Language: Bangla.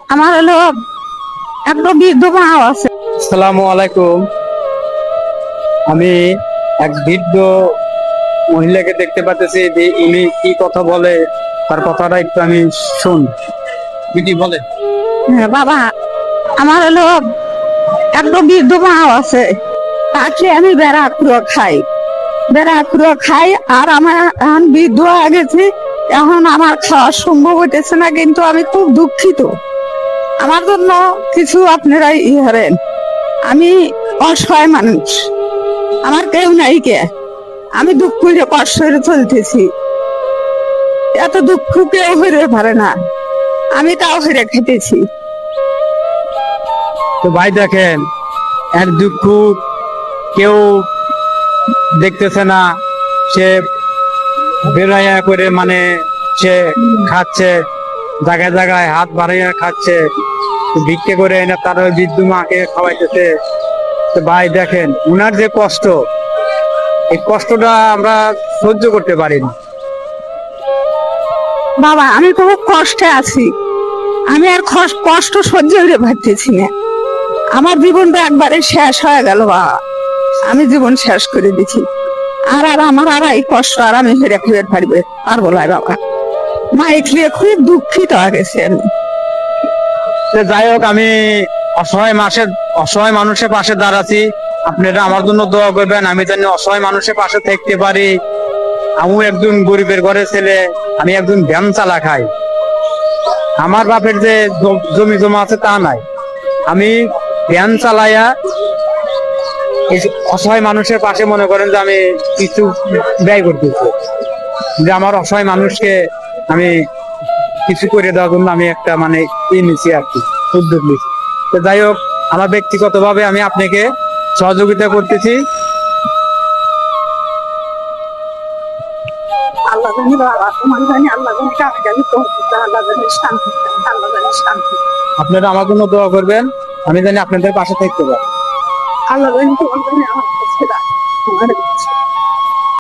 আমার হলো একটা বৃদ্ধ মা আছে। আসসালামু আলাইকুম। আমি এক বৃদ্ধ মহিলাকে দেখতে পাচ্ছি যে উনি কি কথা বলে, তার কথাটা একটু আমি শুন। বিটি বলে। হ্যাঁ বাবা, আমার হলো একটা বৃদ্ধ মা আছে, তাকে আমি বেড়া কুড়ো খাই, বেড়া কুড়ো খাই। আর আমার এখন বৃদ্ধ হয়ে গেছি, এখন আমার খাওয়া সম্ভব হইতেছে না, কিন্তু আমি খুব দুঃখিত। আমার জন্য কিছু আপনারা হারেন। আমি অসহায় মানুষ, আমার কেউ নাই কে, আমি দুঃখ করে কষ্ট করে চলতেছি। এত দুঃখ কেউ হইতে পারে না, আমি তাও হইরে খেতেছি। তো ভাই দেখেন, এর দুঃখ কেউ দেখতেছে না। সে বেড়াইয়া করে মানে সে খাচ্ছে, জায়গায় জায়গায় হাত বাড়াইয়া খাচ্ছে, ভিক্ষে করে এনে তার ওই বৃদ্ধ মাকে খাওয়াইতেছে। তো ভাই দেখেন উনার যে কষ্ট, এই কষ্টটা আমরা সহ্য করতে পারি না। বাবা, আমি খুব কষ্টে আছি, আমি আর কষ্ট সহ্য করে পারতেছি না। আমার জীবনটা একবারে শেষ হয়ে গেল বাবা, আমি জীবন শেষ করে দিছি। আর আমার আর এই কষ্ট আর আমি হেরে ফিরে পারবো না বাবা। মা এখানে খুব দুঃখিত হয়ে গেছে আমি। তো যাই হোক, আমি অসহায় মানুষের পাশে দাঁড়াচ্ছি। আপনারা আমার জন্য দোয়া করবেন, আমি যেন অসহায় মানুষের পাশে থাকতে পারি। আমিও একজন গরিবের ঘরের ছেলে, আমি একজন ভ্যান চালা খাই। আমার বাপের যে জমি জমা আছে তা নাই, আমি ভ্যান চালাইয়া এই অসহায় মানুষের পাশে মনে করেন যে আমি কিছু ব্যয় করতেছি, যে আমার অসহায় মানুষকে আমি কিছু করে দেওয়ার জন্য আমি একটা মানে নিচ্ছি আর কি, উদ্যোগ নিচ্ছি। তো যাই হোক, আমার ব্যক্তিগত ভাবে আমি আপনাকে সহযোগিতা করতেছি। আল্লাহ জানি বাবা, তোমার জানি, আল্লাহ জানি, কাকে জানি, আল্লাহ জানি শান্তি, আল্লাহ জানি শান্তি। আপনারা আমার জন্য দোয়া করবেন, আমি জানি আপনাদের পাশে থাকতে পারি। আল্লাহ জানি, তোমার জানি, আমার কাছে রাখ, তোমার কাছে।